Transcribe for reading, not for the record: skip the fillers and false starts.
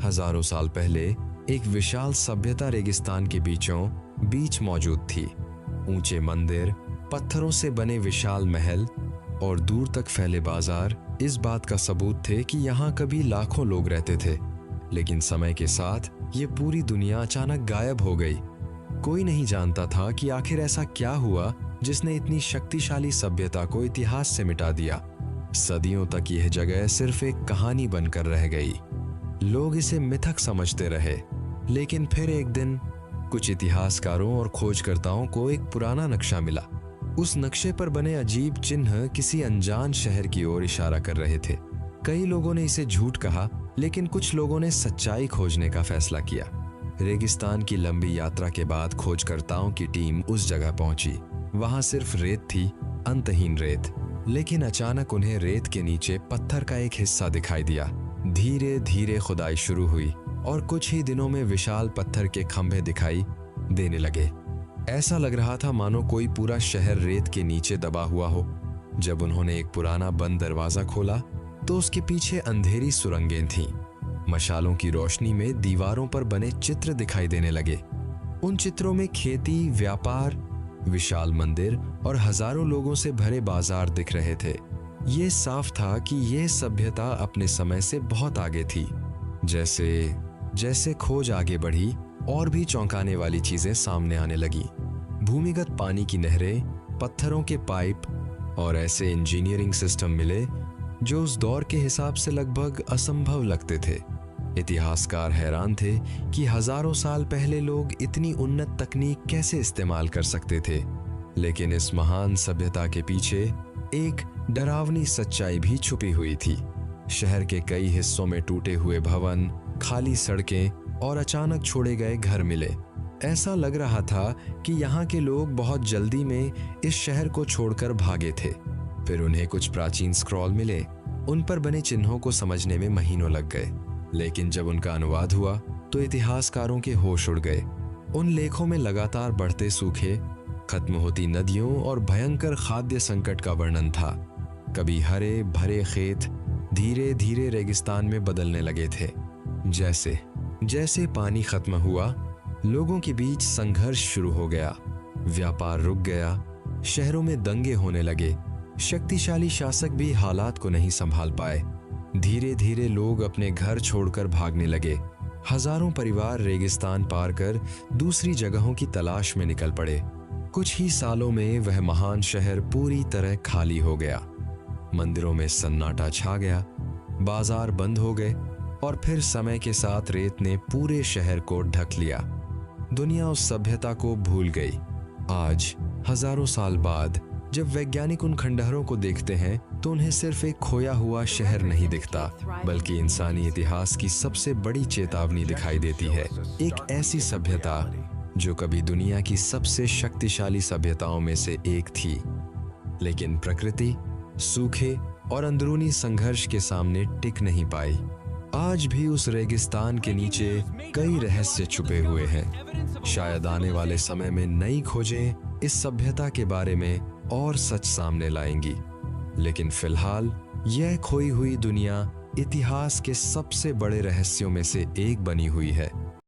हजारों साल पहले एक विशाल सभ्यता रेगिस्तान के बीचों बीच मौजूद थी। ऊंचे मंदिर, पत्थरों से बने विशाल महल और दूर तक फैले बाजार इस बात का सबूत थे कि यहाँ कभी लाखों लोग रहते थे। लेकिन समय के साथ ये पूरी दुनिया अचानक गायब हो गई। कोई नहीं जानता था कि आखिर ऐसा क्या हुआ जिसने इतनी शक्तिशाली सभ्यता को इतिहास से मिटा दिया। सदियों तक यह जगह सिर्फ एक कहानी बनकर रह गई। लोग इसे मिथक समझते रहे, लेकिन फिर एक दिन कुछ इतिहासकारों और खोजकर्ताओं को एक पुराना नक्शा मिला। उस नक्शे पर बने अजीब चिन्ह किसी अनजान शहर की ओर इशारा कर रहे थे। कई लोगों ने इसे झूठ कहा, लेकिन कुछ लोगों ने सच्चाई खोजने का फैसला किया। रेगिस्तान की लंबी यात्रा के बाद खोजकर्ताओं की टीम उस जगह पहुंची। वहां सिर्फ रेत थी, अंतहीन रेत। लेकिन अचानक उन्हें रेत के नीचे पत्थर का एक हिस्सा दिखाई दिया। धीरे धीरे खुदाई शुरू हुई और कुछ ही दिनों में विशाल पत्थर के खंभे दिखाई देने लगे। ऐसा लग रहा था मानो कोई पूरा शहर रेत के नीचे दबा हुआ हो। जब उन्होंने एक पुराना बंद दरवाजा खोला तो उसके पीछे अंधेरी सुरंगें थीं। मशालों की रोशनी में दीवारों पर बने चित्र दिखाई देने लगे। उन चित्रों में खेती, व्यापार, विशाल मंदिर और हजारों लोगों से भरे बाजार दिख रहे थे। ये साफ था कि यह सभ्यता अपने समय से बहुत आगे थी। जैसे जैसे खोज आगे बढ़ी और भी चौंकाने वाली चीजें सामने आने लगी। भूमिगत पानी की नहरें, पत्थरों के पाइप और ऐसे इंजीनियरिंग सिस्टम मिले जो उस दौर के हिसाब से लगभग असंभव लगते थे। इतिहासकार हैरान थे कि हजारों साल पहले लोग इतनी उन्नत तकनीक कैसे इस्तेमाल कर सकते थे। लेकिन इस महान सभ्यता के पीछे एक डरावनी सच्चाई भी छुपी हुई थी। शहर के कई हिस्सों में टूटे हुए भवन, खाली सड़कें और अचानक छोड़े गए घर मिले। ऐसा लग रहा था कि यहाँ के लोग बहुत जल्दी में इस शहर को छोड़कर भागे थे। फिर उन्हें कुछ प्राचीन स्क्रॉल मिले। उन पर बने चिन्हों को समझने में महीनों लग गए, लेकिन जब उनका अनुवाद हुआ तो इतिहासकारों के होश उड़ गए। उन लेखों में लगातार बढ़ते सूखे, खत्म होती नदियों और भयंकर खाद्य संकट का वर्णन था। कभी हरे भरे खेत धीरे धीरे रेगिस्तान में बदलने लगे थे। जैसे जैसे पानी खत्म हुआ, लोगों के बीच संघर्ष शुरू हो गया। व्यापार रुक गया, शहरों में दंगे होने लगे। शक्तिशाली शासक भी हालात को नहीं संभाल पाए। धीरे धीरे लोग अपने घर छोड़कर भागने लगे। हजारों परिवार रेगिस्तान पार कर दूसरी जगहों की तलाश में निकल पड़े। कुछ ही सालों में वह महान शहर पूरी तरह खाली हो गया। मंदिरों में सन्नाटा छा गया, बाजार बंद हो गए और फिर समय के साथ रेत ने पूरे शहर को ढक लिया। दुनिया उस सभ्यता को भूल गई। आज हजारों साल बाद जब वैज्ञानिक उन खंडहरों को देखते हैं तो उन्हें सिर्फ एक खोया हुआ शहर नहीं दिखता, बल्कि इंसानी इतिहास की सबसे बड़ी चेतावनी दिखाई देती है। एक ऐसी सभ्यता जो कभी दुनिया की सबसे शक्तिशाली सभ्यताओं में से एक थी, लेकिन प्रकृति, सूखे और अंदरूनी संघर्ष के सामने टिक नहीं पाई। आज भी उस रेगिस्तान के नीचे कई रहस्य छुपे हुए हैं। शायद आने वाले समय में नई खोजें इस सभ्यता के बारे में और सच सामने लाएंगी। लेकिन फिलहाल यह खोई हुई दुनिया इतिहास के सबसे बड़े रहस्यों में से एक बनी हुई है।